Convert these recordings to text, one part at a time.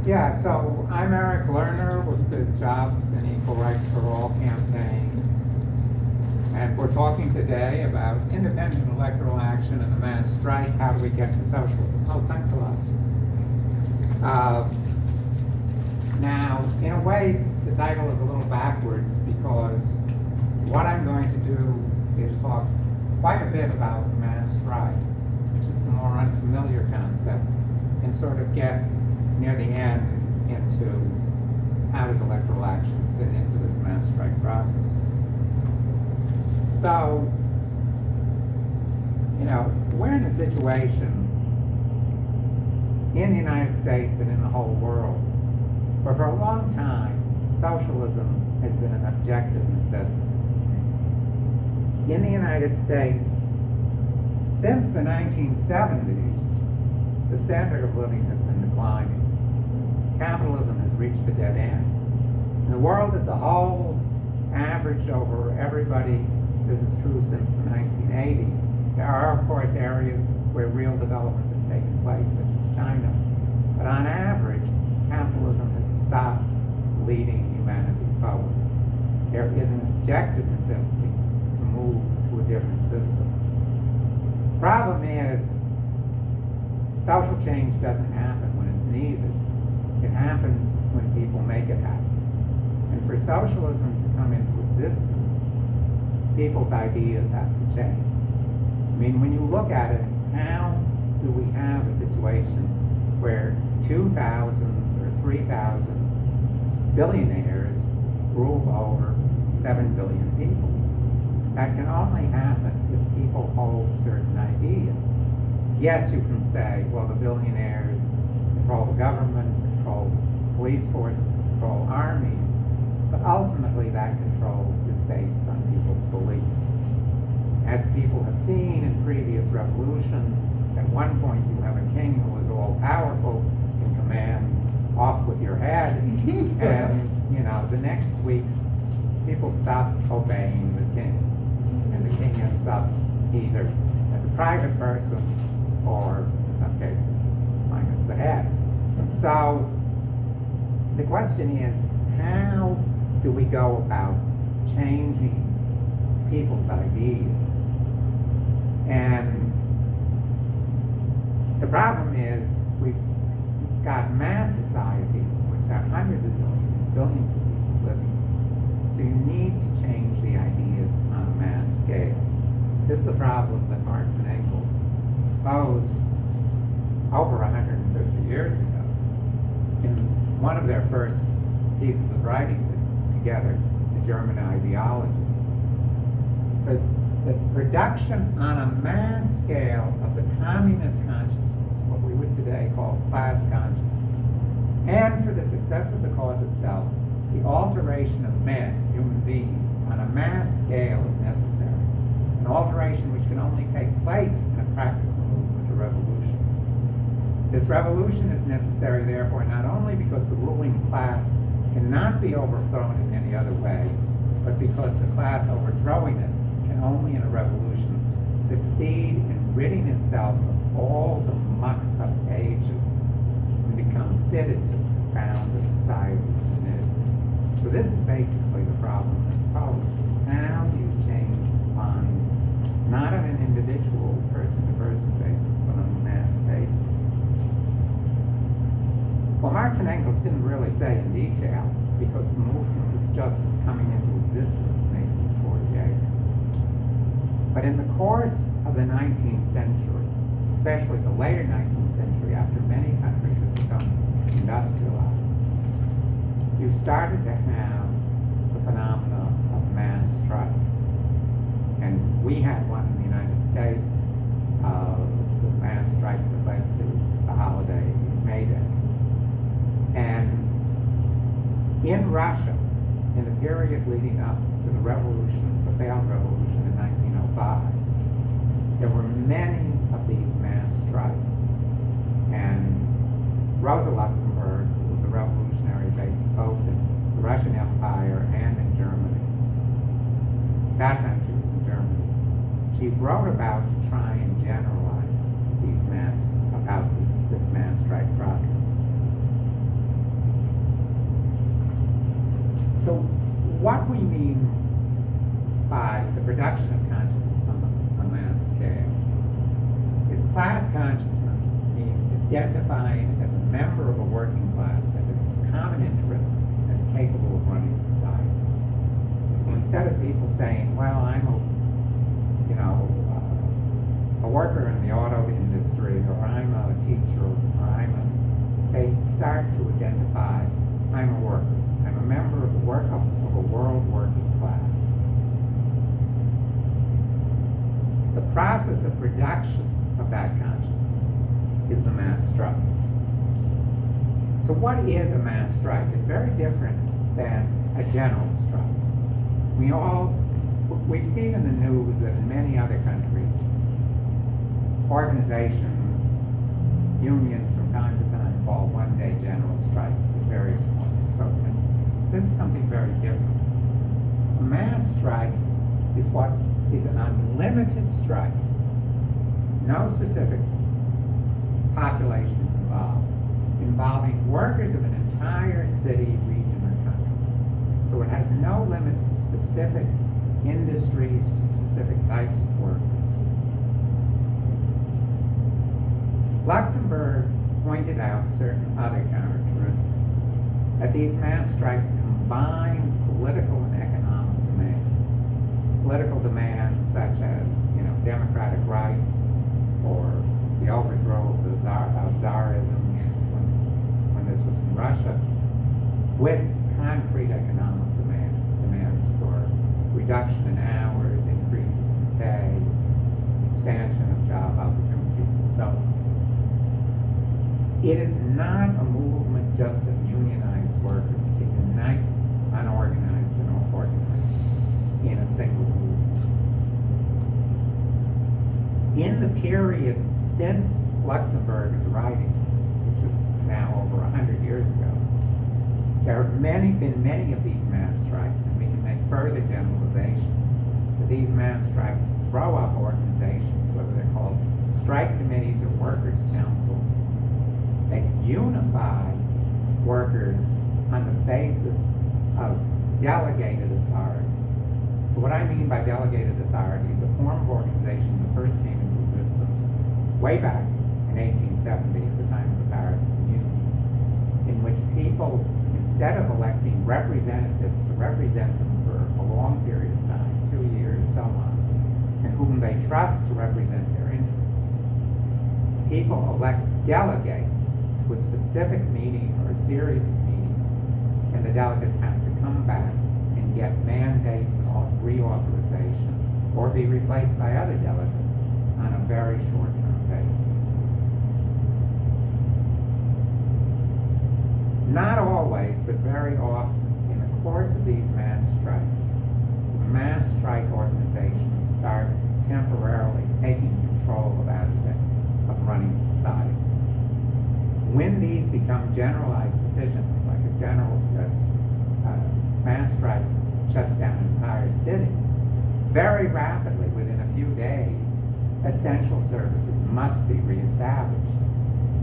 Yeah, so I'm Eric Lerner with the Jobs and Equal Rights for All campaign. And we're talking today about independent electoral action and the mass strike. How do we get to socialism? Oh, thanks a lot. Now, in a way, the title is a little backwards because what I'm going to do is talk quite a bit about the mass strike, which is the more unfamiliar concept, and sort of get near the end into how does electoral action fit into this mass strike process. So, we're in a situation in the United States and in the whole world where for a long time socialism has been an objective necessity. In the United States, since the 1970s, the standard of living has been declining. Capitalism has reached a dead end. In the world as a whole, averaged over everybody, this is true since the 1980s. There are, of course, areas where real development has taken place, such as China. But on average, capitalism has stopped leading humanity forward. There is an objective necessity to move to a different system. Problem is, social change doesn't happen when it's needed. It happens when people make it happen. And for socialism to come into existence, people's ideas have to change. I mean, when you look at it, how do we have a situation where 2,000 or 3,000 billionaires rule over 7 billion people? That can only happen if people hold certain ideas. Yes, you can say, well, the billionaires control the government, control police forces, control armies, but ultimately that control is based on people's beliefs. As people have seen in previous revolutions, at one point you have a king who is all-powerful, can command off with your head, and the next week people stop obeying the king, and the king ends up either as a private person or, in some cases, minus the head. So the question is, how do we go about changing people's ideas? And the problem is we've got mass societies which have hundreds of millions, billions of people living. So you need to change the ideas on a mass scale. This is the problem that Marx and Engels posed over 150 years ago in one of their first pieces of writing together, the German ideology. The production on a mass scale of the communist consciousness, what we would today call class consciousness, and for the success of the cause itself, the alteration of men, human beings, on a mass scale is necessary. An alteration which can only take place in a practical movement, a revolution. This revolution is necessary, therefore, not only because the ruling class cannot be overthrown in any other way, but because the class overthrowing it can only in a revolution succeed in ridding itself of all the muck of ages and become fitted to found a society in it. So this is basically the problem that's posed. How do you change minds, not on an individual person-to-person basis, but on a mass basis? Well, Marx and Engels didn't really say in detail because the movement was just coming into existence in 1848. But in the course of the 19th century, especially the later 19th century, after many countries have become industrialized, you started to have the phenomena of mass strikes. And we had one in the United States, the mass strike that led to the holiday May Day. And in Russia, in the period leading up to the revolution, the failed revolution in 1905, there were many of these mass strikes. And Rosa Luxemburg, who was a revolutionary based both in the Russian Empire and in Germany, that time she was in Germany, she wrote about to try and generalize these mass, about these this mass strike process. So what we mean by the production of consciousness on a mass scale is class consciousness means identifying as a member of a working class that has common interests and is capable of running society. So instead of people saying, well, I'm a worker in the auto industry, or I'm a teacher, or they start to identify, I'm a worker. I'm a member of a world working class. The process of production of that consciousness is the mass strike. So what is a mass strike? It's very different than a general strike. We've seen in the news that in many other countries, organizations, unions from time to time call one-day general strikes at various forms of protest. This is something very different. A mass strike is what is an unlimited strike. No specific populations involved, involving workers of an entire city, region, or country. So it has no limits to specific industries, to specific types of workers. Luxemburg pointed out certain other characteristics, that these mass strikes combine political and economic demands. Political demands such as, democratic rights, or the overthrow of Tsarism when this was in Russia, with concrete economic demands for reduction in hours, increases in pay, expansion of job opportunities, and so on. It is not a movement just of unionized workers. It unites unorganized and organized in a single movement. In the period since Luxemburg's writing, which is now over 100 years ago, there have been many of these mass strikes, and we can make further generalizations that these mass strikes throw up organizations, whether they're called strike committees or workers' councils, that unify workers on the basis of delegated authority. So what I mean by delegated authority is a form of organization that first came into existence way back in 1870 at the time of the Paris Commune, in which people, instead of electing representatives to represent them for a long period of time, 2 years, so on, and whom they trust to represent their interests, people elect delegates to a specific meeting or a series of meetings, and the delegates have to come back and get mandates and reauthorization, or be replaced by other delegates on a very short-term basis. Not always, but very often, in the course of these mass strikes, mass strike organizations start temporarily taking control of aspects of running society. When these become generalized sufficiently, like a general mass strike shuts down an entire city, very rapidly, within a few days, essential services must be reestablished,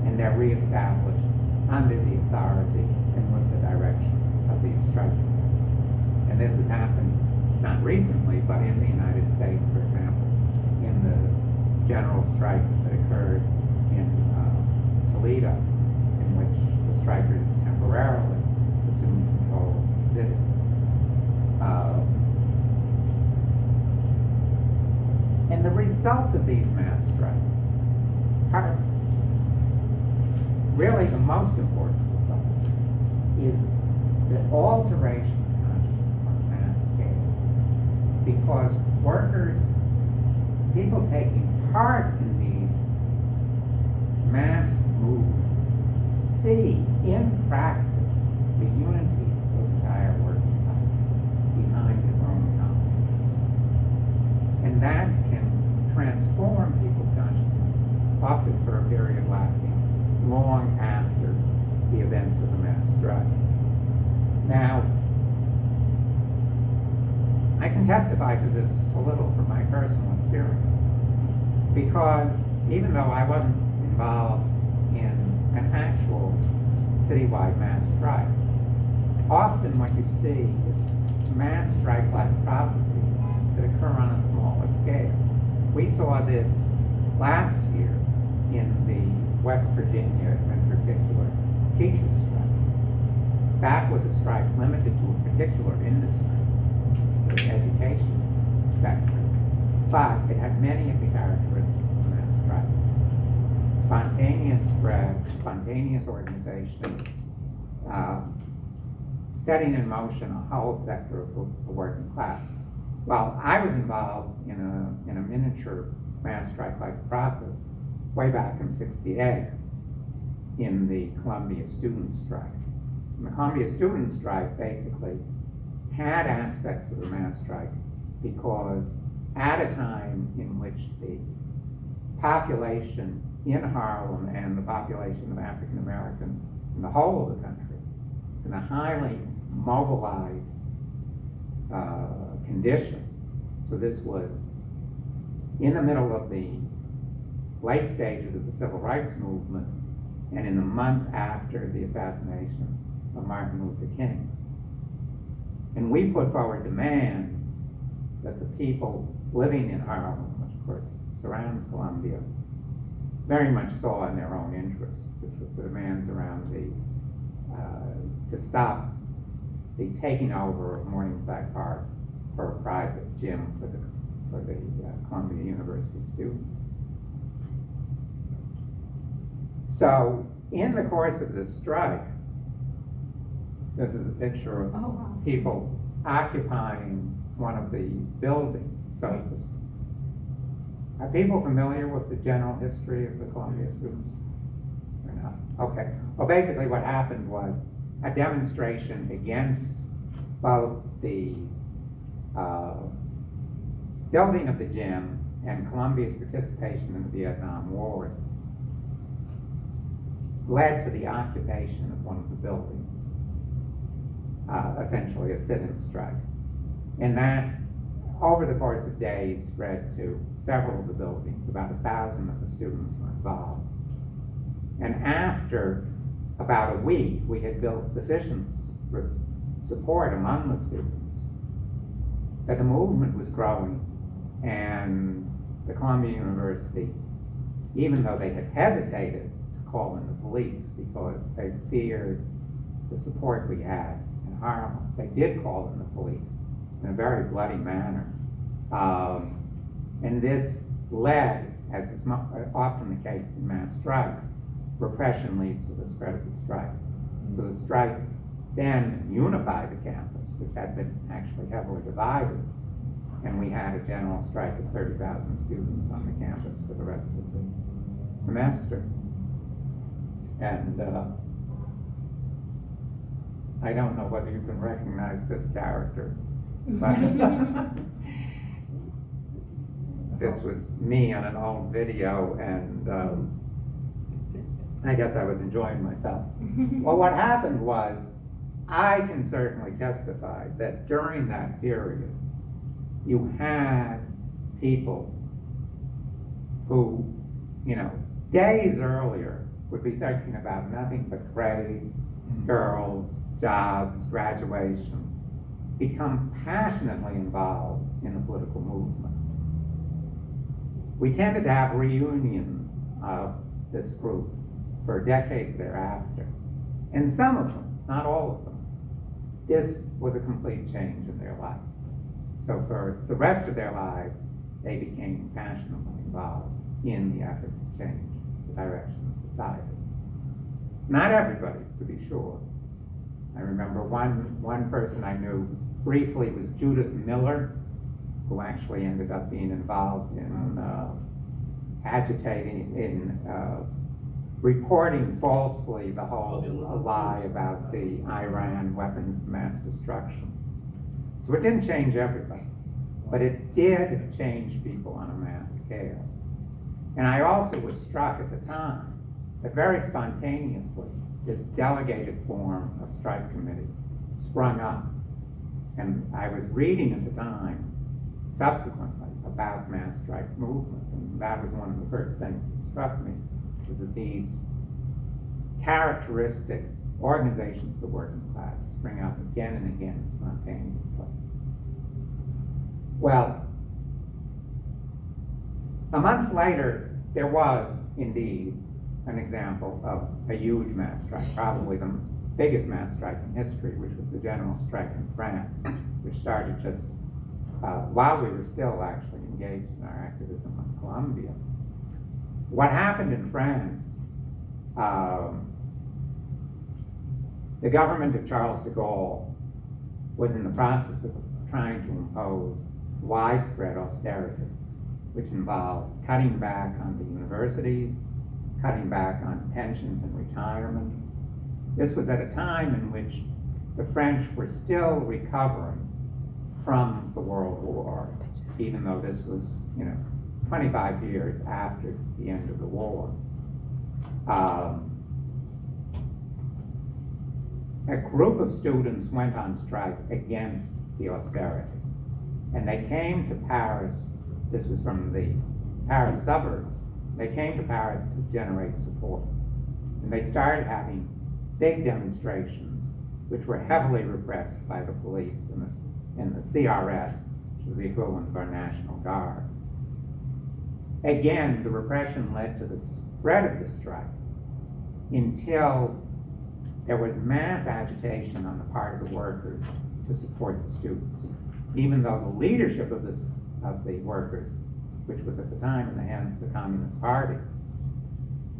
and they're reestablished under the authority and with the direction of these strike committees. And this has happened not recently, but in the United States, for example, in the general strikes that occurred in Toledo, in which the strikers temporarily assumed control of the city. And the result of these mass strikes, really the most important result, is the alteration of consciousness on a mass scale. Because workers, people taking part in these mass movements, see in practice the unity of the entire working class behind its own common interests. And that can transform people's consciousness, often for a period lasting long after the events of the mass strike. Now, I can testify to this a little from my personal experience, because even though I wasn't involved in an actual citywide mass strike. Often what you see is mass strike-like processes that occur on a smaller scale. We saw this last year in the West Virginia, in particular, teachers' strike. That was a strike limited to a particular industry, the education sector, but it had many of the characteristics of a mass strike. Spontaneous spread, spontaneous organization, setting in motion a whole sector of the working class. Well, I was involved in a miniature mass strike-like process way back in '68 in the Columbia student strike. And the Columbia student strike basically had aspects of the mass strike because at a time in which the population in Harlem and the population of African Americans in the whole of the country is in a highly mobilized condition. So this was in the middle of the late stages of the civil rights movement and in the month after the assassination of Martin Luther King. And we put forward demands that the people living in Harlem, which of course surrounds Columbia, very much saw in their own interest, which was the demands around to stop the taking over of Morningside Park for a private gym for the Columbia University students. So in the course of this strike, this is a picture of people occupying one of the buildings. So are people familiar with the general history of the Columbia students? Or not? Okay. Well, basically what happened was a demonstration against both the building of the gym and Columbia's participation in the Vietnam War led to the occupation of one of the buildings, essentially a sit-in strike. And that, over the course of days, spread to several of the buildings. About 1,000 of the students were involved. And after about a week, we had built sufficient support among the students that the movement was growing, and the Columbia University, even though they had hesitated to call in the police because they feared the support we had in Harlem, they did call in the police in a very bloody manner. And this led, as is often the case in mass strikes, repression leads to the spread of the strike. So the strike then unified the campus, which had been actually heavily divided, and we had a general strike of 30,000 students on the campus for the rest of the semester. And I don't know whether you can recognize this character, but this was me on an old video, and I guess I was enjoying myself. Well, what happened was, I can certainly testify that during that period, you had people who, days earlier would be thinking about nothing but grades, girls, jobs, graduation, become passionately involved in the political movement. We tended to have reunions of this group for decades thereafter. And some of them, not all of them, this was a complete change in their life. So for the rest of their lives, they became passionately involved in the effort to change the direction of society. Not everybody, to be sure. I remember one person I knew briefly was Judith Miller, who actually ended up being involved in agitating, in reporting falsely the whole lie about the Iran weapons of mass destruction. So it didn't change everybody, but it did change people on a mass scale. And I also was struck at the time that very spontaneously, this delegated form of strike committee sprung up. And I was reading at the time, subsequently, about mass strike movement, and that was one of the first things that struck me, was that these characteristic organizations of the working class spring up again and again spontaneously. Well, a month later, there was indeed an example of a huge mass strike, probably the biggest mass strike in history, which was the general strike in France, which started just while we were still actually engaged in our activism on Colombia. What happened in France, the government of Charles de Gaulle was in the process of trying to impose widespread austerity, which involved cutting back on the universities, cutting back on pensions and retirement. This was at a time in which the French were still recovering from the World War, even though this was, 25 years after the end of the war. A group of students went on strike against the austerity, and they came to Paris. This was from the Paris suburbs. They came to Paris to generate support, and they started having big demonstrations, which were heavily repressed by the police and the CRS, which was the equivalent of our National Guard. Again, the repression led to the spread of the strike until there was mass agitation on the part of the workers to support the students, even though the leadership of the workers, which was at the time in the hands of the Communist Party,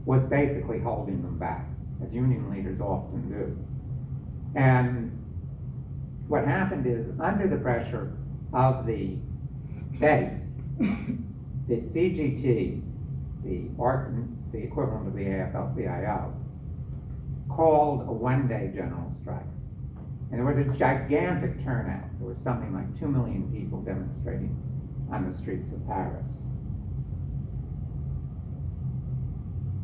was basically holding them back, as union leaders often do. And what happened is, under the pressure of the base, the CGT, the equivalent of the AFL-CIO, called a one-day general strike. And there was a gigantic turnout. There was something like 2 million people demonstrating on the streets of Paris.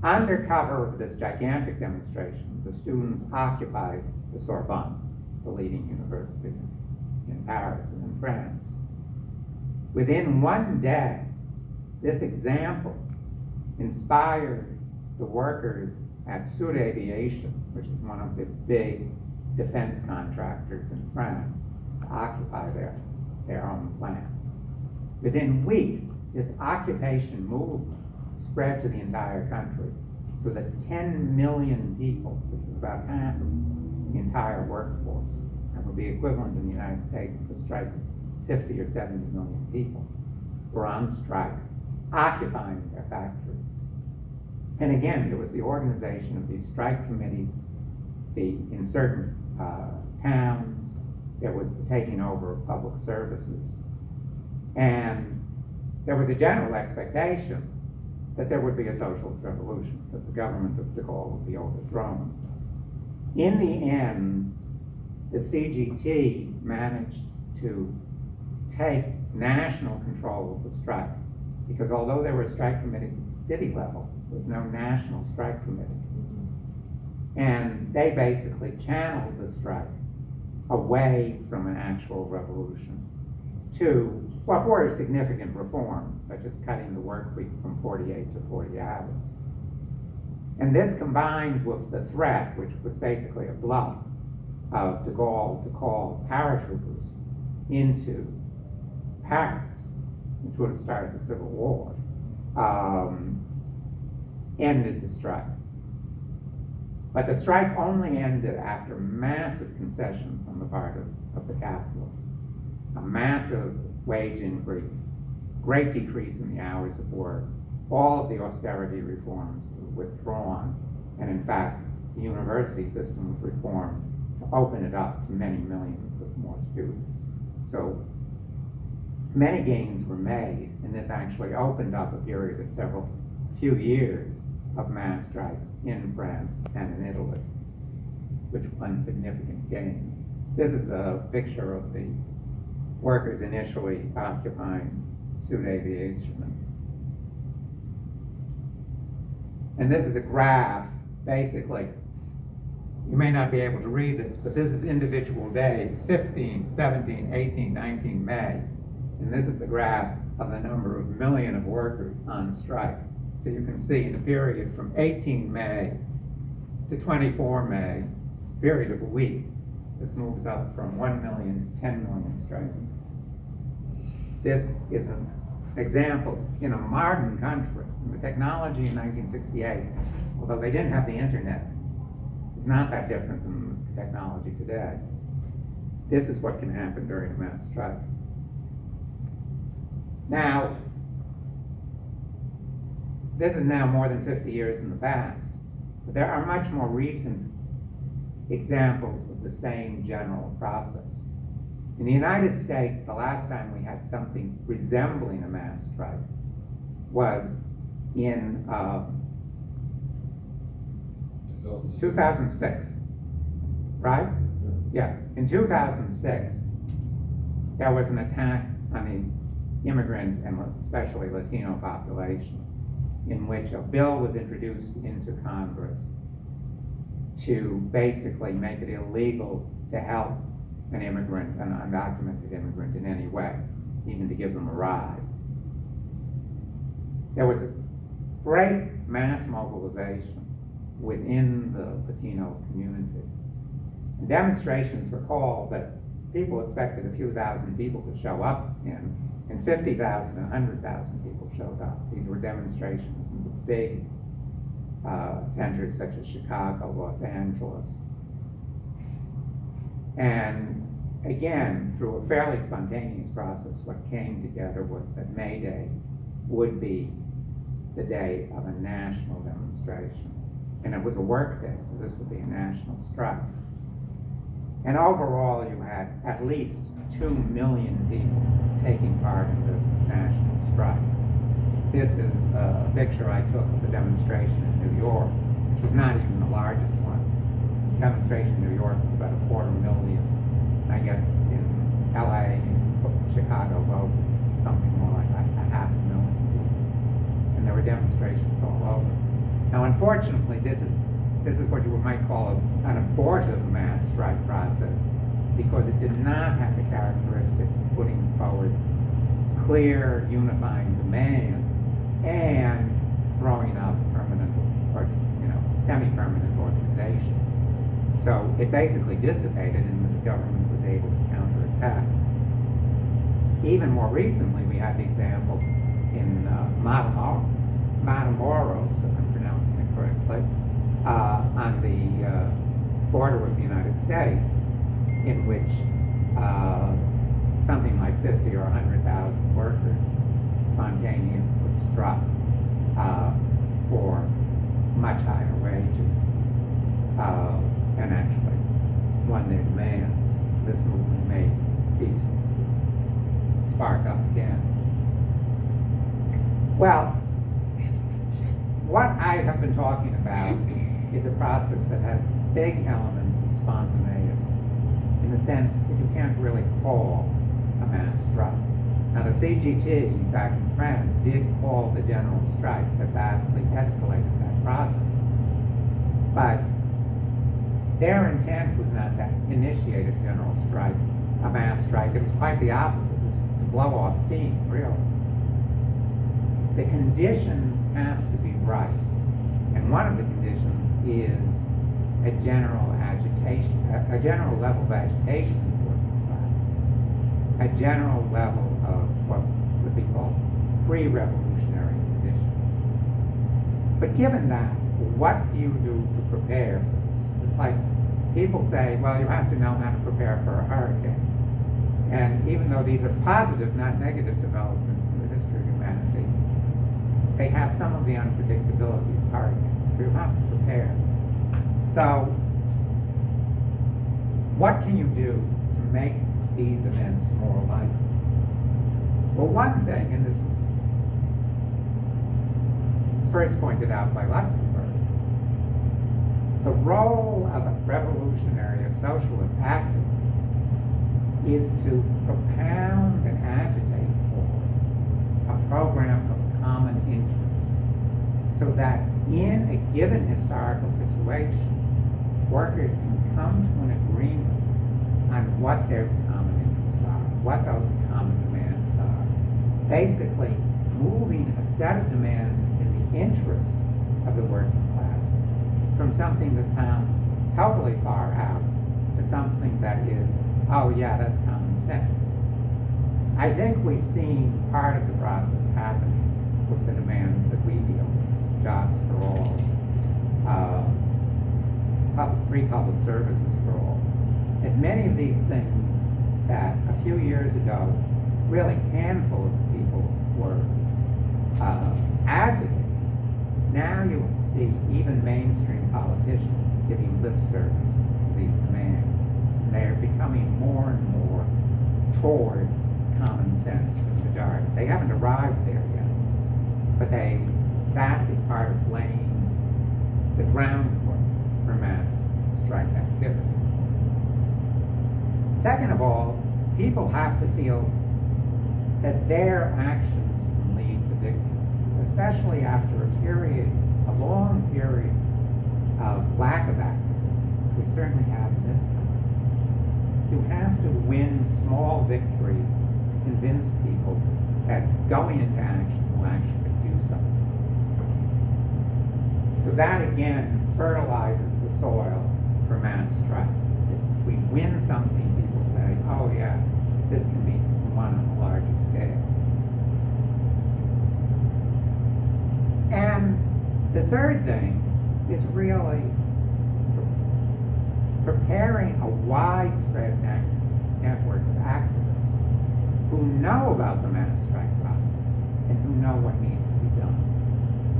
Under cover of this gigantic demonstration, the students occupied the Sorbonne, the leading university in Paris and in France. Within one day, this example inspired the workers at Sud Aviation, which is one of the big defense contractors in France, to occupy their own plant. Within weeks, this occupation movement spread to the entire country, so that 10 million people, which is about half of the entire workforce, and would be equivalent in the United States to a strike of 50 or 70 million people, were on strike, occupying their factories. And again, there was the organization of these strike committees in certain towns. There was the taking over of public services. And there was a general expectation that there would be a socialist revolution, that the government of de Gaulle would be overthrown. In the end, the CGT managed to take national control of the strike, because although there were strike committees at the city level, there was no national strike committee. And they basically channeled the strike away from an actual revolution to what were significant reforms, such as cutting the work week from 48 to 40 hours. And this combined with the threat, which was basically a bluff, of de Gaulle to call paratroopers into Paris, which would have started the Civil War, ended the strike. But the strike only ended after massive concessions on the part of the capitalists. A massive wage increase, great decrease in the hours of work, all of the austerity reforms were withdrawn, and in fact, the university system was reformed to open it up to many millions of more students. So many gains were made, and this actually opened up a period of few years of mass strikes in France and in Italy, which won significant gains. This is a picture of the workers initially occupying Sud Aviation. And this is a graph, basically. You may not be able to read this, but this is individual days, 15, 17, 18, 19 May. And this is the graph of the number of million of workers on strike. So you can see in the period from 18 May to 24 May, period of a week, this moves up from 1 million to 10 million strikers. This is an example in a modern country. The technology in 1968, although they didn't have the internet, is not that different than the technology today. This is what can happen during a mass strike. Now, this is now more than 50 years in the past, but there are much more recent examples of the same general process. In the United States, the last time we had something resembling a mass strike was in 2006, right? Yeah, in 2006, there was an attack on the immigrant and especially Latino population, in which a bill was introduced into Congress to basically make it illegal to help an immigrant, an undocumented immigrant in any way, even to give them a ride. There was a great mass mobilization within the Latino community. And demonstrations were called that people expected a few thousand people to show up in, and 50,000 and 100,000 people showed up. These were demonstrations in the big centers such as Chicago, Los Angeles. And again, through a fairly spontaneous process, what came together was that May Day would be the day of a national demonstration. And it was a work day, so this would be a national strike. And overall, you had at least 2 million people taking part in this national strike. This is a picture I took of the demonstration in New York, which was not even the largest one. The demonstration in New York was about 250,000. I guess in LA and Chicago, both something more like a 500,000 people. And there were demonstrations all over. Now, unfortunately, this is what you might call an abortive mass strike process, because it did not have the characteristics of putting forward clear, unifying demands and throwing up permanent or semi-permanent organizations. So it basically dissipated, and the government was able to counterattack. Even more recently, we had the example in Matamoros, if I'm pronouncing it correctly, on the border of the United States, in which something like 50 or 100,000 workers spontaneously struck for much higher wages and actually won their demands. This movement made peace spark up again. Well, what I have been talking about is a process that has big elements of spontaneity, in the sense that you can't really call a mass strike. Now, the CGT back in France did call the general strike that vastly escalated that process. But their intent was not to initiate a general strike, a mass strike. It was quite the opposite. It was to blow off steam, really. The conditions have to be right. And one of the conditions is a general agitation, a general level of agitation in the working class, a general level of what would be called pre-revolutionary conditions. But given that, what do you do to prepare for this? It's like people say, well, you have to know how to prepare for a hurricane. And even though these are positive, not negative developments in the history of humanity, they have some of the unpredictability of hurricanes. So you have to prepare. So what can you do to make these events more likely? Well, one thing, and this is first pointed out by Luxemburg, the role of a revolutionary or socialist activist is to propound and agitate for a program of common interest, so that in a given historical situation, workers can come to an agreement on what their common interests are, what those common demands are. Basically, moving a set of demands in the interest of the working class from something that sounds totally far out to something that is, oh yeah, that's common sense. I think we've seen part of the process happening with the demands that we deal with, jobs for all, free public services for all. And many of these things that a few years ago, really handful of people were advocating, now you see even mainstream politicians giving lip service to these demands. And they are becoming more and more towards common sense for the majority. They haven't arrived there yet, but that is part of laying the groundwork for mass strike activity. Second of all, people have to feel that their actions can lead to victory, especially after a long period of lack of activism, which we certainly have in this country. You have to win small victories to convince people that going into action will actually do something. So that again fertilizes the soil for mass strikes. If we win something, people say, oh yeah, this can be won on a larger scale. And the third thing is really preparing a widespread network of activists who know about the mass strike process and who know what needs to be done.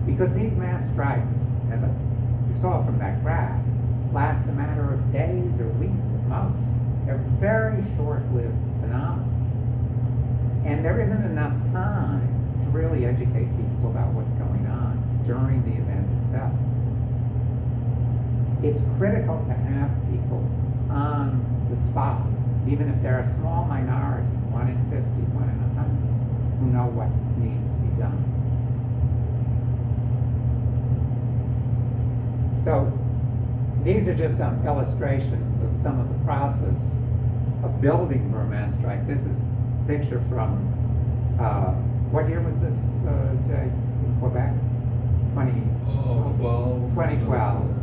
Because these mass strikes, as you saw from that graph, last a matter of days or weeks at most. They're very short-lived phenomena. And there isn't enough time to really educate people about what's going on during the event itself. It's critical to have people on the spot, even if they're a small minority, 1 in 50, 1 in 100, who know what needs to be done. So these are just some illustrations of some of the process of building for a mass strike. This is a picture from, what year was this, Jay, in Quebec? 2012.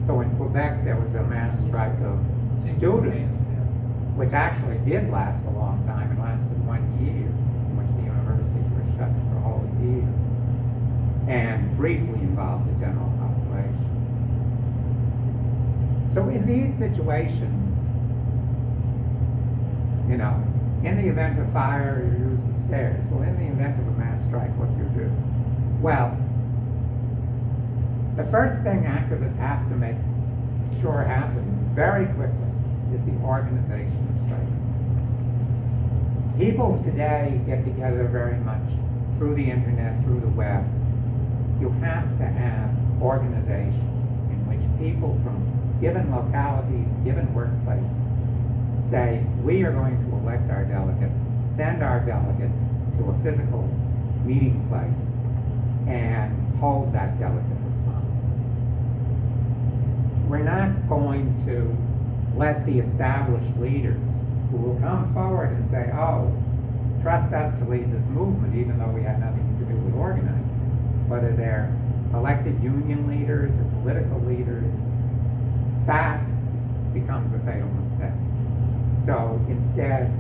So in Quebec, there was a mass strike of students, which actually did last a long time. It lasted 1 year, in which the universities were shut for a whole year, and briefly involved the general population. So in these situations, in the event of fire, you use the stairs. Well, in the event of a mass strike, what do you do? Well, the first thing activists have to make sure happens very quickly is the organization of strike. People today get together very much through the internet, through the web. You have to have organization in which people from given localities, given workplaces, say, we are going to elect our delegate, send our delegate to a physical meeting place, and hold that delegate responsible. We're not going to let the established leaders who will come forward and say, oh, trust us to lead this movement, even though we had nothing to do with organizing, whether they're elected union leaders or political leaders, that becomes a fatal mistake. So instead,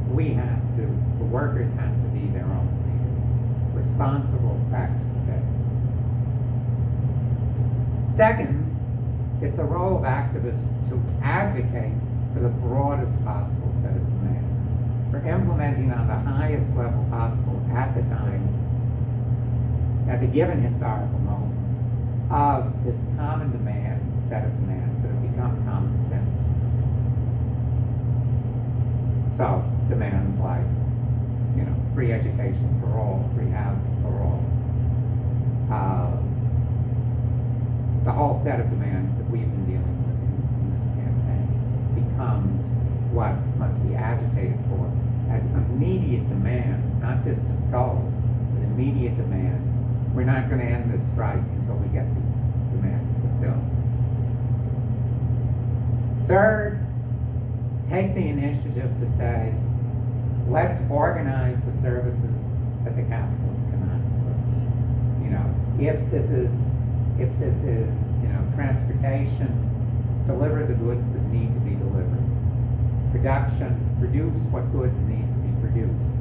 the workers have to be their own leaders, responsible, practical base. Second, it's the role of activists to advocate for the broadest possible set of demands, for implementing on the highest level possible at the time, at the given historical moment, of this common demand, set of demands that have become common sense. So, demands like, free education for all, free housing for all. The whole set of demands that we've been dealing with in this campaign becomes what must be agitated for as immediate demands, not distant goals, but immediate demands. We're not going to end this strike until we get these demands fulfilled. Third, take the initiative to say, let's organize the services that the capitalists cannot do. If this is transportation, deliver the goods that need to be delivered. Production, produce what goods need to be produced.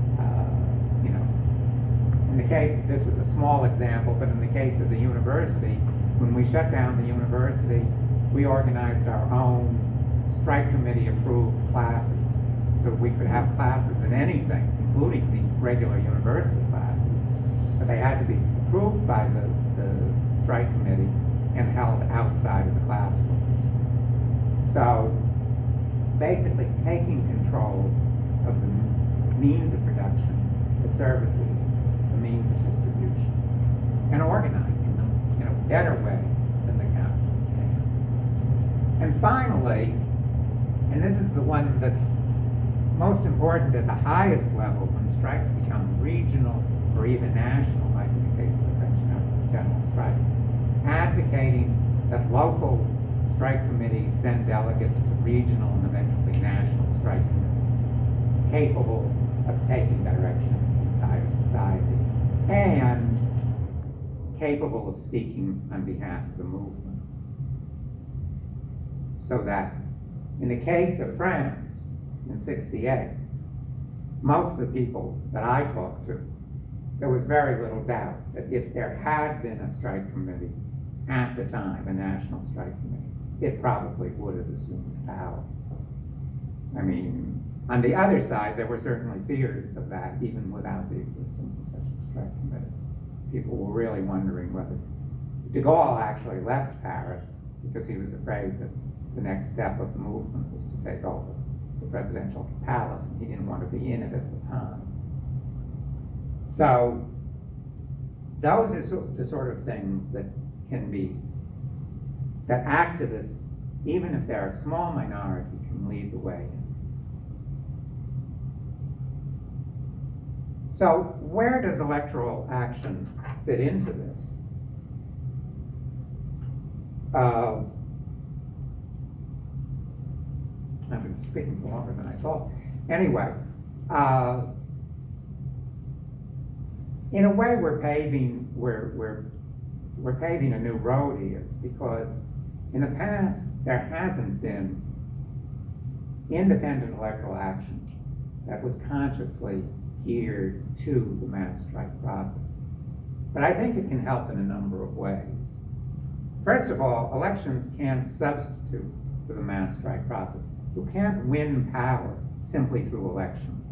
In the case, this was a small example, but in the case of the university, when we shut down the university, we organized our own strike committee approved classes. So we could have classes in anything, including the regular university classes, but they had to be approved by the strike committee and held outside of the classrooms. So basically taking control of the means of production, the services, the means of distribution, and organizing them in a better way than the capitalists can. And finally, and this is the one that's most important at the highest level when strikes become regional or even national, like in the case of the French General Strike, advocating that local strike committees send delegates to regional and eventually national strike committees, capable of taking direction of the entire society and capable of speaking on behalf of the movement. So that in the case of France in '68, most of the people that I talked to, there was very little doubt that if there had been a strike committee at the time, a national strike committee, it probably would have assumed power. I mean, on the other side, there were certainly fears of that, even without the existence of such a strike committee. People were really wondering whether de Gaulle actually left Paris because he was afraid that the next step of the movement was to take over the presidential palace, and he didn't want to be in it at the time. So those are the sort of things that can be, that activists, even if they're a small minority, can lead the way in. So where does electoral action fit into this? I've been speaking longer than I thought. Anyway, in a way, we're paving a new road here, because in the past there hasn't been independent electoral action that was consciously geared to the mass strike process. But I think it can help in a number of ways. First of all, elections can't substitute for the mass strike process. You can't win power simply through elections.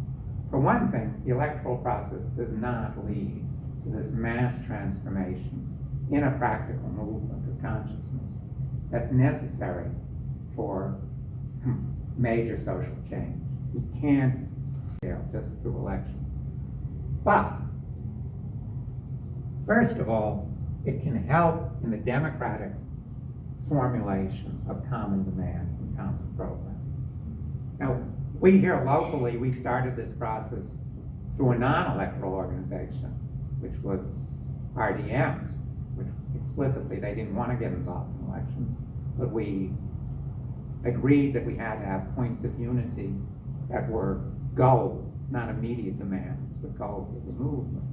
For one thing, the electoral process does not lead to this mass transformation in a practical movement of consciousness that's necessary for major social change. You can't just through elections. But, first of all, it can help in the democratic formulation of common demands and common programs. Now, we here locally, we started this process through a non-electoral organization, which was RDM, which explicitly they didn't want to get involved in elections, but we agreed that we had to have points of unity that were goals, not immediate demands, but goals of the movement.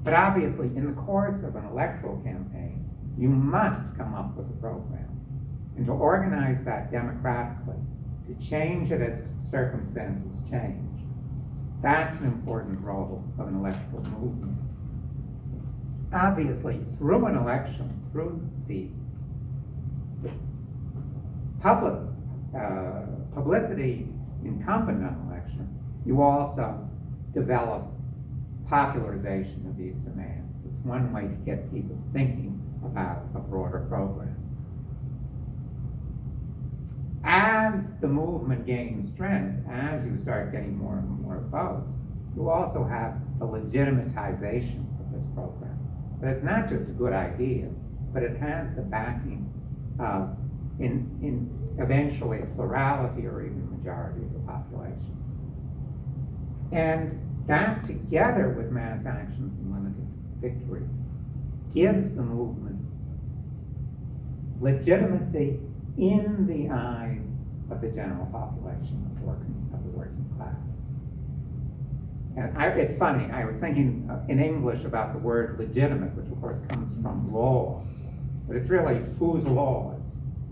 But obviously, in the course of an electoral campaign, you must come up with a program. And to organize that democratically, to change it as circumstances change, that's an important role of an electoral movement. Obviously, through an election, through the publicity incumbent on election, you also develop popularization of these demands. It's one way to get people thinking about a broader program. As the movement gains strength, as you start getting more and more votes, you also have the legitimatization of this program. But it's not just a good idea, but it has the backing of, in eventually a plurality or even majority of the population. And that, together with mass actions and limited victories, gives the movement legitimacy in the eyes of the general population of the working class. And it's funny, I was thinking in English about the word legitimate, which of course comes from law. but it's really whose laws.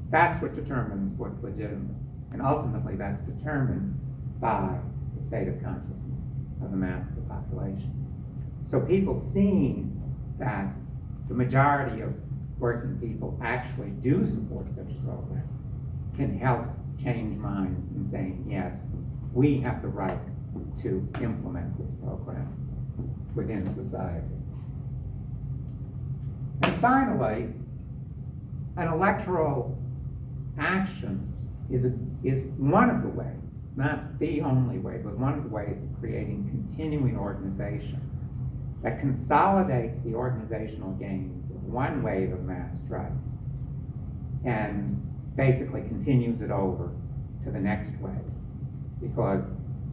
That's what determines what's legitimate. And ultimately, that's determined by the state of consciousness of the mass of the population. So people seeing that the majority of working people actually do support such a program can help change minds in saying, yes, we have the right to implement this program within society. And finally, an electoral action is one of the ways, not the only way, but one of the ways of creating continuing organization that consolidates the organizational gains of one wave of mass strikes and basically continues it over to the next wave. Because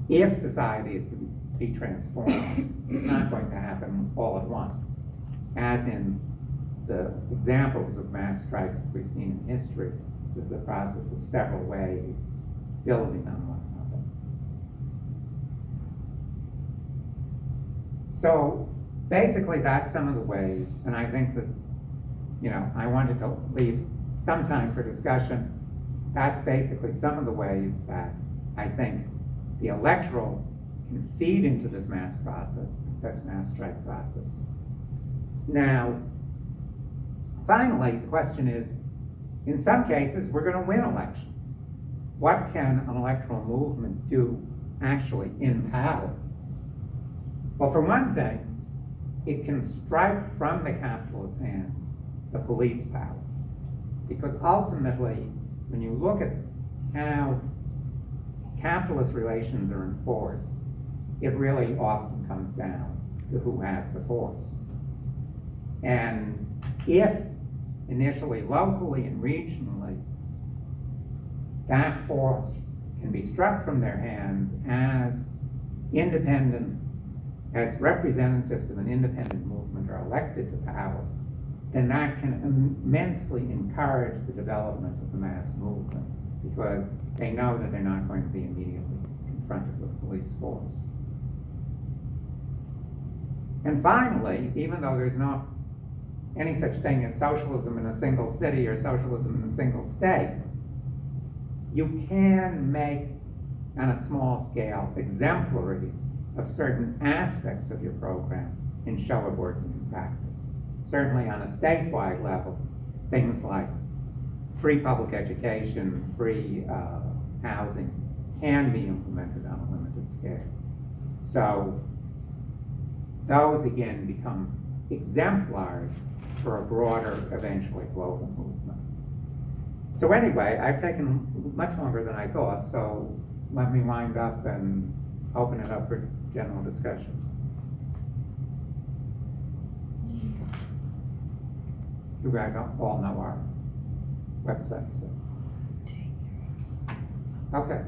if society is to be transformed, it's not going to happen all at once. As in the examples of mass strikes that we've seen in history, this is a process of several waves building on one another. So basically that's some of the ways, and I think that, I wanted to leave some time for discussion. That's basically some of the ways that I think the electoral can feed into this mass process, this mass strike process. Now, finally, the question is, in some cases, we're going to win elections. What can an electoral movement do actually in power? Well, for one thing, it can strike from the capitalist hands the police power. Because ultimately, when you look at how capitalist relations are enforced, it really often comes down to who has the force. And if initially locally and regionally, that force can be struck from their hands as independent, as representatives of an independent movement are elected to power, then that can immensely encourage the development of the mass movement, because they know that they're not going to be immediately confronted with police force. And finally, even though there's not any such thing as socialism in a single city or socialism in a single state, you can make, on a small scale, exemplaries of certain aspects of your program and show it working in practice. Certainly on a statewide level, things like free public education, free housing can be implemented on a limited scale. So those again become exemplars for a broader, eventually global movement. So anyway, I've taken much longer than I thought, so let me wind up and open it up for general discussion. You guys all know our website, so. Okay.